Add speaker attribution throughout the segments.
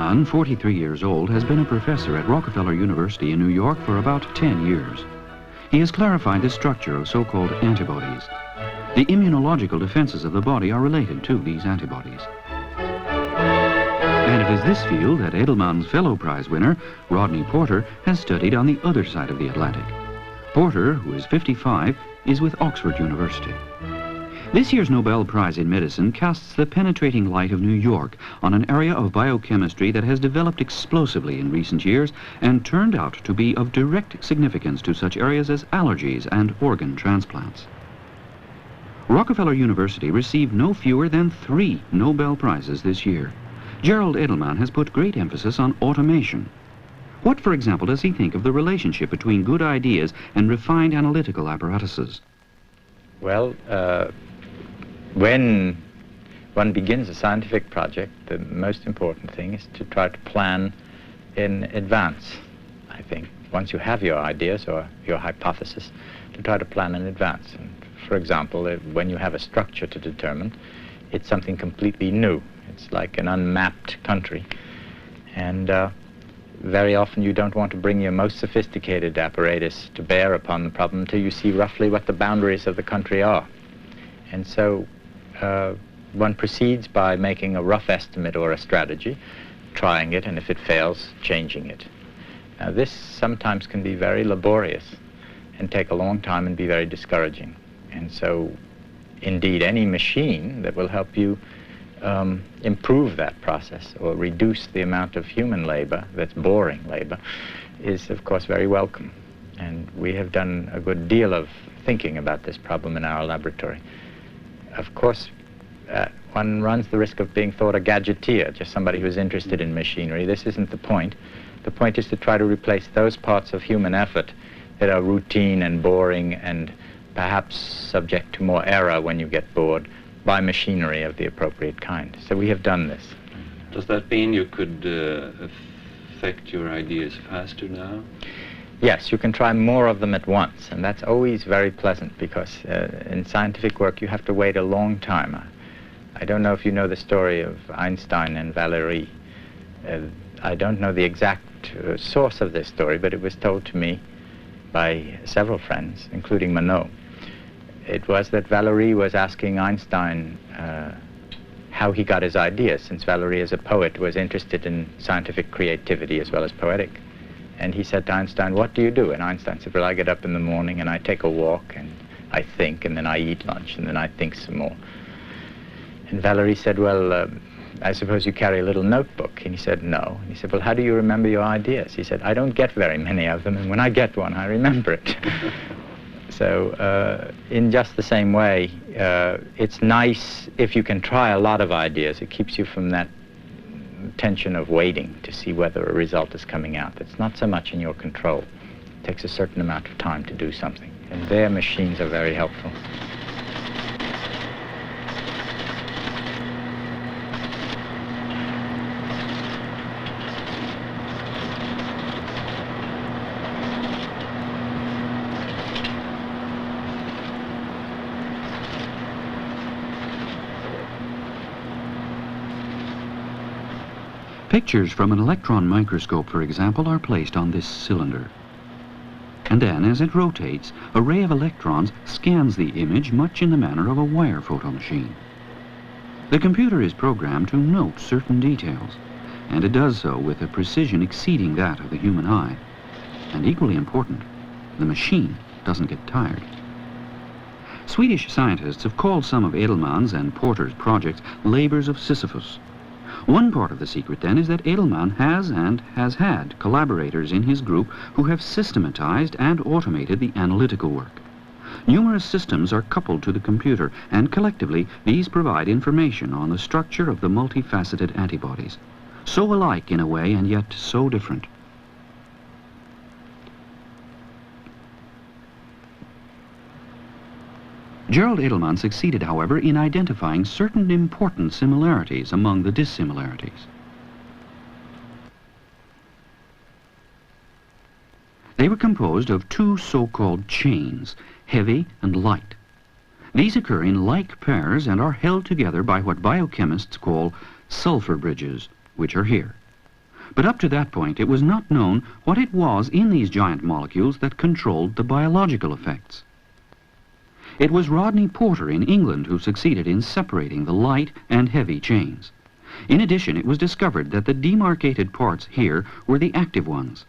Speaker 1: Edelman, 43 years old, has been a professor at Rockefeller University in New York for about 10 years. He has clarified the structure of so-called antibodies. The immunological defenses of the body are related to these antibodies. And it is this field that Edelman's fellow prize winner, Rodney Porter, has studied on the other side of the Atlantic. Porter, who is 55, is with Oxford University. This year's Nobel Prize in Medicine casts the penetrating light of New York on an area of biochemistry that has developed explosively in recent years and turned out to be of direct significance to such areas as allergies and organ transplants. Rockefeller University received no fewer than 3 Nobel Prizes this year. Gerald Edelman has put great emphasis on automation. What, for example, does he think of the relationship between good ideas and refined analytical apparatuses?
Speaker 2: Well, when one begins a scientific project, the most important thing is to try to plan in advance, I think. Once you have your ideas or your hypothesis, to try to plan in advance. And for example, when you have a structure to determine, it's something completely new. It's like an unmapped country. And very often you don't want to bring your most sophisticated apparatus to bear upon the problem until you see roughly what the boundaries of the country are. And so one proceeds by making a rough estimate or a strategy, trying it, and if it fails, changing it. Now this sometimes can be very laborious and take a long time and be very discouraging. And so indeed any machine that will help you improve that process or reduce the amount of human labor, that's boring labor, is of course very welcome. And we have done a good deal of thinking about this problem in our laboratory. Of course, one runs the risk of being thought a gadgeteer, just somebody who's interested in machinery. This isn't the point. The point is to try to replace those parts of human effort that are routine and boring and perhaps subject to more error when you get bored by machinery of the appropriate kind. So we have done this.
Speaker 3: Does that mean you could affect your ideas faster now?
Speaker 2: Yes, you can try more of them at once, and that's always very pleasant because in scientific work you have to wait a long time. I don't know if you know the story of Einstein and Valery. I don't know the exact source of this story, but it was told to me by several friends, including Monod. It was that Valery was asking Einstein how he got his ideas, since Valery, as a poet, was interested in scientific creativity as well as poetic. And he said to Einstein, "What do you do?" And Einstein said, "Well, I get up in the morning and I take a walk and I think, and then I eat lunch and then I think some more." And Valery said, "Well, I suppose you carry a little notebook." And he said, "No." And he said, "Well, how do you remember your ideas?" He said, "I don't get very many of them, and when I get one, I remember it." So in just the same way, it's nice if you can try a lot of ideas. It keeps you from that tension of waiting to see whether a result is coming out. It's not so much in your control. It takes a certain amount of time to do something, and their machines are very helpful.
Speaker 1: Pictures from an electron microscope, for example, are placed on this cylinder. And then, as it rotates, a ray of electrons scans the image much in the manner of a wire photo machine. The computer is programmed to note certain details, and it does so with a precision exceeding that of the human eye. And equally important, the machine doesn't get tired. Swedish scientists have called some of Edelman's and Porter's projects labors of Sisyphus. One part of the secret, then, is that Edelman has and has had collaborators in his group who have systematized and automated the analytical work. Numerous systems are coupled to the computer, and collectively these provide information on the structure of the multifaceted antibodies. So alike in a way, and yet so different. Gerald Edelman succeeded, however, in identifying certain important similarities among the dissimilarities. They were composed of 2 so-called chains, heavy and light. These occur in like pairs and are held together by what biochemists call sulfur bridges, which are here. But up to that point, it was not known what it was in these giant molecules that controlled the biological effects. It was Rodney Porter in England who succeeded in separating the light and heavy chains. In addition, it was discovered that the demarcated parts here were the active ones.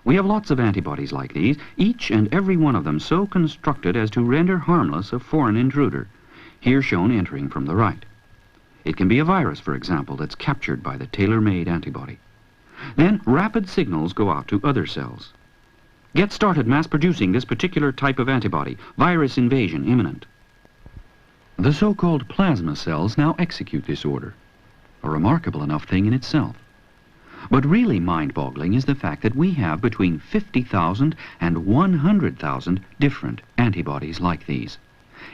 Speaker 1: We have lots of antibodies like these, each and every one of them so constructed as to render harmless a foreign intruder, here shown entering from the right. It can be a virus, for example, that's captured by the tailor-made antibody. Then rapid signals go out to other cells. Get started mass-producing this particular type of antibody. Virus invasion imminent. The so-called plasma cells now execute this order. A remarkable enough thing in itself. But really mind-boggling is the fact that we have between 50,000 and 100,000 different antibodies like these,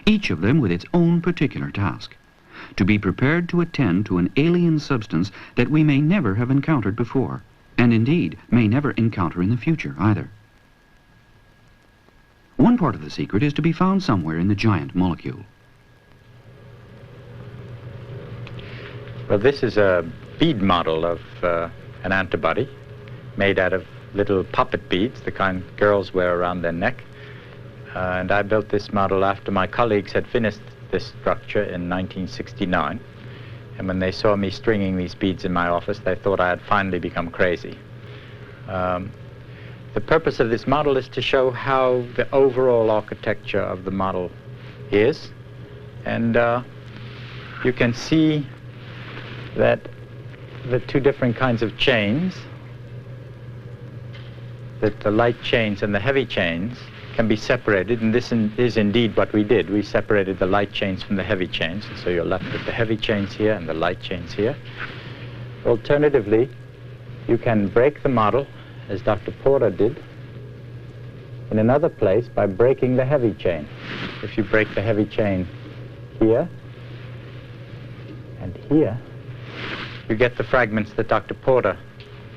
Speaker 1: each of them with its own particular task, to be prepared to attend to an alien substance that we may never have encountered before, and indeed may never encounter in the future either. One part of the secret is to be found somewhere in the giant molecule.
Speaker 2: Well, this is a bead model of an antibody made out of little puppet beads, the kind girls wear around their neck. And I built this model after my colleagues had finished this structure in 1969. And when they saw me stringing these beads in my office, they thought I had finally become crazy. The purpose of this model is to show how the overall architecture of the model is. And you can see that the two different kinds of chains, that the light chains and the heavy chains, can be separated, and this is indeed what we did. We separated the light chains from the heavy chains, and so you're left with the heavy chains here and the light chains here. Alternatively, you can break the model, as Dr. Porter did, in another place by breaking the heavy chain. If you break the heavy chain here and here, you get the fragments that Dr. Porter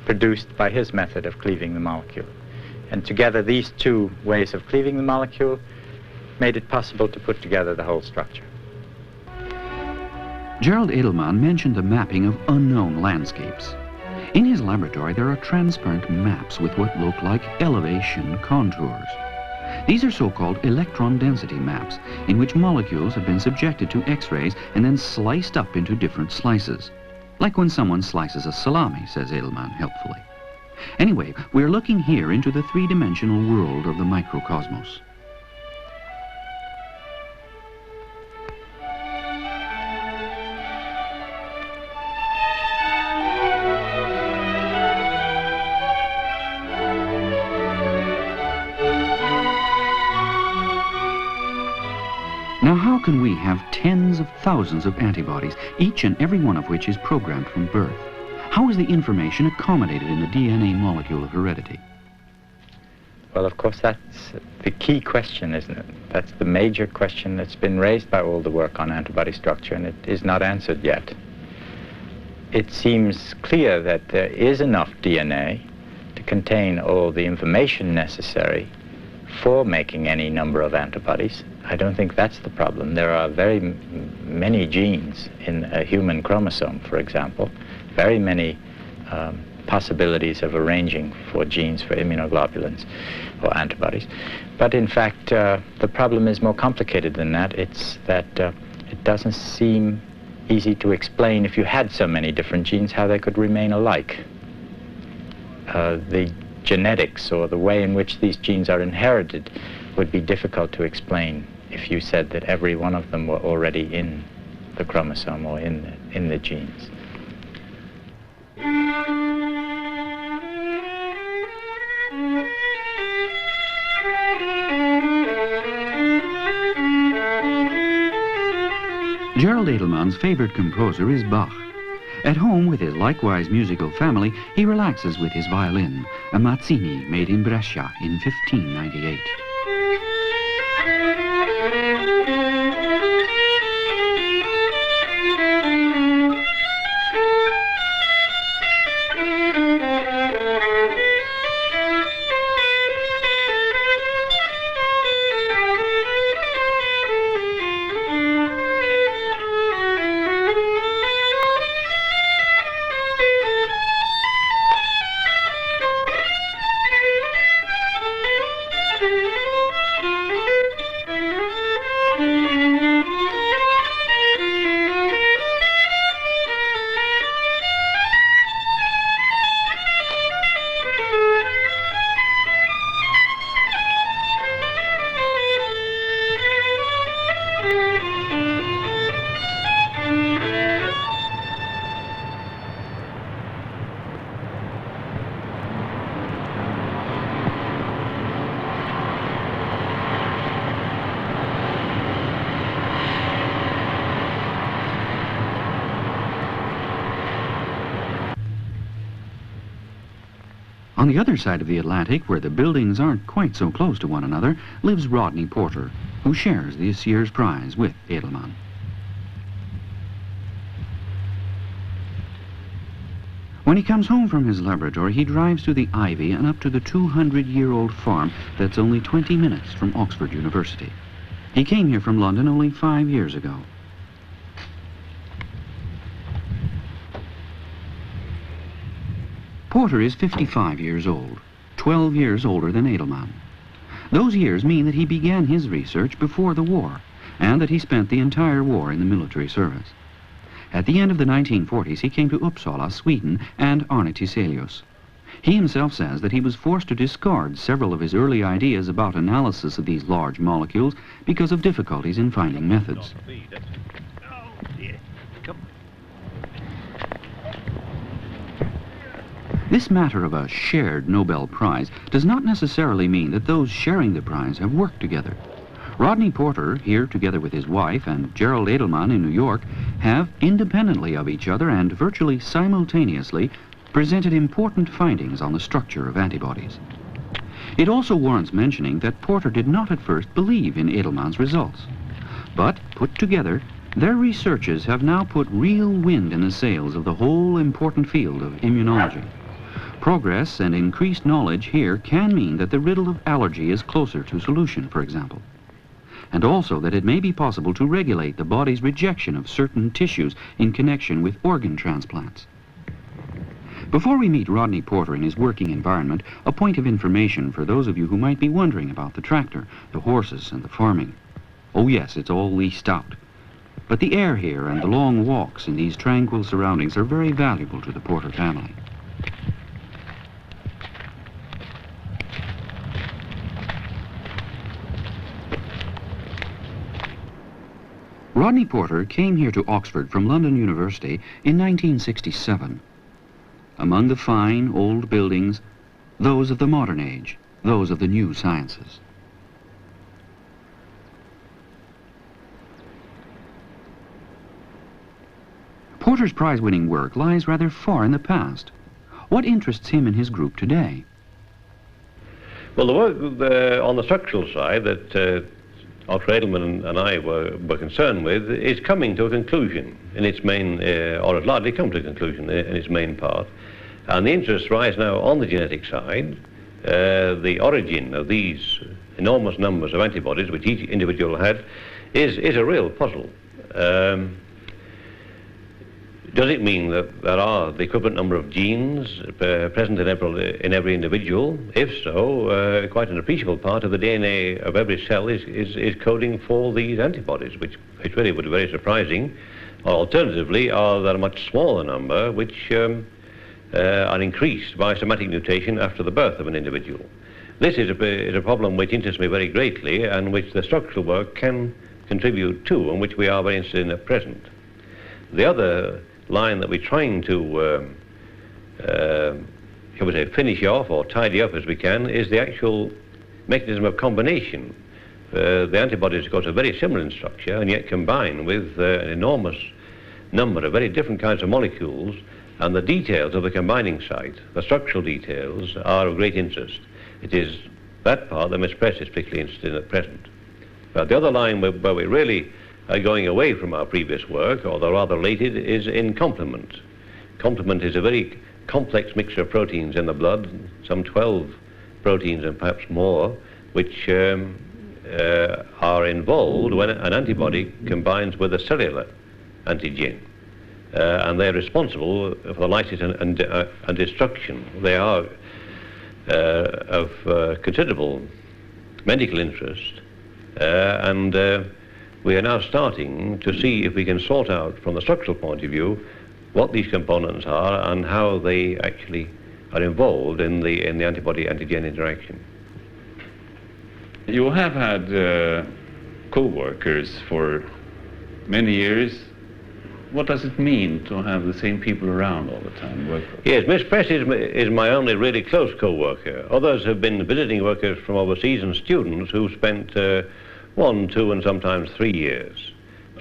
Speaker 2: produced by his method of cleaving the molecule. And together, these two ways of cleaving the molecule made it possible to put together the whole structure.
Speaker 1: Gerald Edelman mentioned the mapping of unknown landscapes. In his laboratory, there are transparent maps with what look like elevation contours. These are so-called electron density maps, in which molecules have been subjected to X-rays and then sliced up into different slices. Like when someone slices a salami, says Edelman helpfully. Anyway, we're looking here into the three-dimensional world of the microcosmos. Now, how can we have tens of thousands of antibodies, each and every one of which is programmed from birth? How is the information accommodated in the DNA molecule of heredity?
Speaker 2: Well, of course, that's the key question, isn't it? That's the major question that's been raised by all the work on antibody structure, and it is not answered yet. It seems clear that there is enough DNA to contain all the information necessary for making any number of antibodies. I don't think that's the problem. There are very many genes in a human chromosome, for example, very many possibilities of arranging for genes for immunoglobulins or antibodies. But in fact, the problem is more complicated than that. It's that it doesn't seem easy to explain, if you had so many different genes, how they could remain alike. The genetics or the way in which these genes are inherited would be difficult to explain if you said that every one of them were already in the chromosome or in the genes.
Speaker 1: Gerald Edelman's favorite composer is Bach. At home with his likewise musical family, he relaxes with his violin, a Mazzini made in Brescia in 1598. On the other side of the Atlantic, where the buildings aren't quite so close to one another, lives Rodney Porter, who shares this year's prize with Edelman. When he comes home from his laboratory, he drives to the Ivy and up to the 200-year-old farm that's only 20 minutes from Oxford University. He came here from London only 5 years ago. Porter is 55 years old, 12 years older than Edelman. Those years mean that he began his research before the war, and that he spent the entire war in the military service. At the end of the 1940s, he came to Uppsala, Sweden, and Arne Tiselius. He himself says that he was forced to discard several of his early ideas about analysis of these large molecules because of difficulties in finding methods. This matter of a shared Nobel Prize does not necessarily mean that those sharing the prize have worked together. Rodney Porter, here together with his wife, and Gerald Edelman in New York, have, independently of each other and virtually simultaneously, presented important findings on the structure of antibodies. It also warrants mentioning that Porter did not at first believe in Edelman's results. But, put together, their researches have now put real wind in the sails of the whole important field of immunology. Progress and increased knowledge here can mean that the riddle of allergy is closer to solution, for example. And also that it may be possible to regulate the body's rejection of certain tissues in connection with organ transplants. Before we meet Rodney Porter in his working environment, a point of information for those of you who might be wondering about the tractor, the horses, and the farming. Oh yes, it's all leased out. But the air here and the long walks in these tranquil surroundings are very valuable to the Porter family. Rodney Porter came here to Oxford from London University in 1967. Among the fine old buildings, those of the modern age, those of the new sciences. Porter's prize-winning work lies rather far in the past. What interests him and his group today?
Speaker 4: Well, the work on the structural side that Dr. Edelman and I were concerned with is coming to a conclusion in its main, or has largely come to a conclusion in its main part. And the interest lies now on the genetic side. The origin of these enormous numbers of antibodies which each individual had is a real puzzle. Does it mean that there are the equivalent number of genes present in every individual? If so, quite an appreciable part of the DNA of every cell is coding for these antibodies, which really would be very surprising. Or alternatively, are there a much smaller number which are increased by somatic mutation after the birth of an individual? This is a problem which interests me very greatly and which the structural work can contribute to, and which we are very interested in at present. The other line that we're trying to shall we say, finish off or tidy up as we can is the actual mechanism of combination. The antibodies, of course, are very similar in structure and yet combine with an enormous number of very different kinds of molecules, and the details of the combining site, the structural details, are of great interest. It is that part that Miss Press is particularly interested in at present. But the other line where we really are going away from our previous work, although rather related, is in complement. Complement is a very complex mixture of proteins in the blood, some 12 proteins and perhaps more, which are involved when an antibody combines with a cellular antigen. And they're responsible for the lysis and destruction. They are of considerable medical interest, and we are now starting to see if we can sort out, from the structural point of view, what these components are and how they actually are involved in the antibody-antigen interaction.
Speaker 3: You have had co-workers for many years. What does it mean to have the same people around all the time?
Speaker 4: Yes, Miss Press is my only really close co-worker. Others have been visiting workers from overseas and students who spent 1, 2, and sometimes 3 years.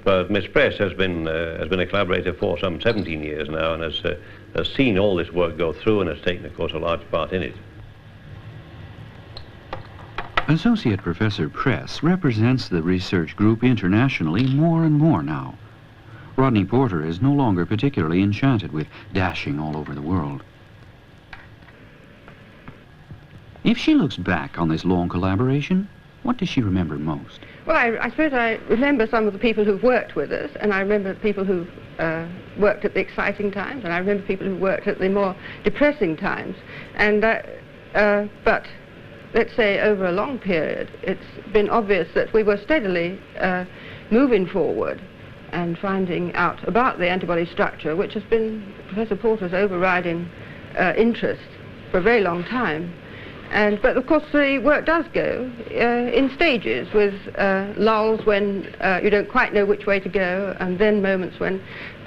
Speaker 4: But Miss Press has been a collaborator for some 17 years now, and has seen all this work go through and has taken, of course, a large part in it.
Speaker 1: Associate Professor Press represents the research group internationally more and more now. Rodney Porter is no longer particularly enchanted with dashing all over the world. If she looks back on this long collaboration, what does she remember most?
Speaker 5: Well, I suppose I remember some of the people who've worked with us, and I remember people who've worked at the exciting times, and I remember people who worked at the more depressing times. And but let's say over a long period, it's been obvious that we were steadily moving forward and finding out about the antibody structure, which has been Professor Porter's overriding interest for a very long time. But of course the work does go in stages, with lulls when you don't quite know which way to go, and then moments when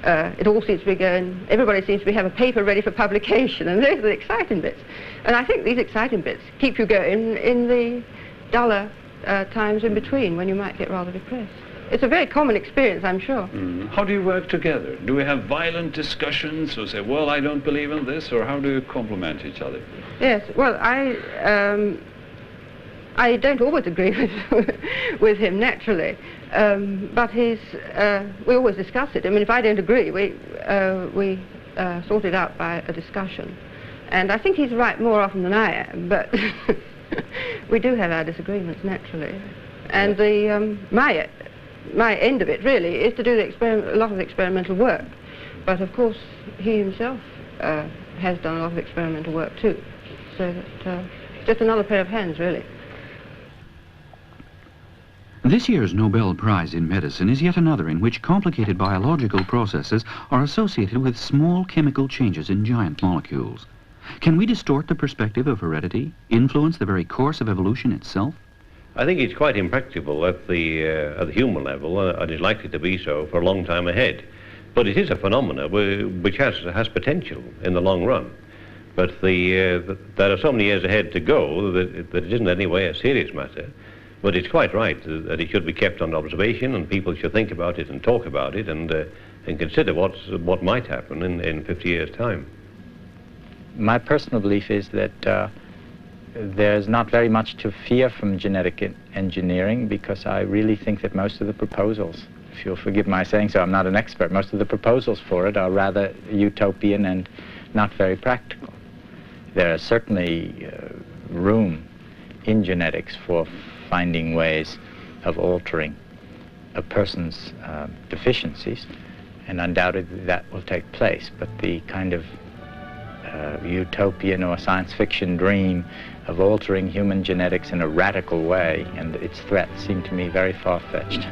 Speaker 5: it all seems to be going, everybody seems to have a paper ready for publication, and those are the exciting bits. And I think these exciting bits keep you going in the duller times in between, when you might get rather depressed. It's a very common experience, I'm sure.
Speaker 3: How do you work together? Do we have violent discussions, or say, well, I don't believe in this, or how do you complement each other?
Speaker 5: Yes, well, I don't always agree with him, naturally, but we always discuss it. I mean, if I don't agree, we sort it out by a discussion. And I think he's right more often than I am, but we do have our disagreements, naturally. And my end of it, really, is to do a lot of experimental work. But, of course, he himself has done a lot of experimental work, too. So that, just another pair of hands, really.
Speaker 1: This year's Nobel Prize in Medicine is yet another in which complicated biological processes are associated with small chemical changes in giant molecules. Can we distort the perspective of heredity, influence the very course of evolution itself?
Speaker 4: I think it's quite impracticable at the human level, and is likely to be so for a long time ahead. But it is a phenomenon which has potential in the long run. But there are so many years ahead to go that it isn't in any way a serious matter. But it's quite right that it should be kept under observation, and people should think about it and talk about it, and consider what might happen in 50 years' time.
Speaker 2: My personal belief is that there's not very much to fear from genetic engineering, because I really think that most of the proposals, if you'll forgive my saying so, I'm not an expert, most of the proposals for it are rather utopian and not very practical. There is certainly room in genetics for finding ways of altering a person's deficiencies, and undoubtedly that will take place. But the kind of utopian or science fiction dream of altering human genetics in a radical way and its threats seem to me very far-fetched.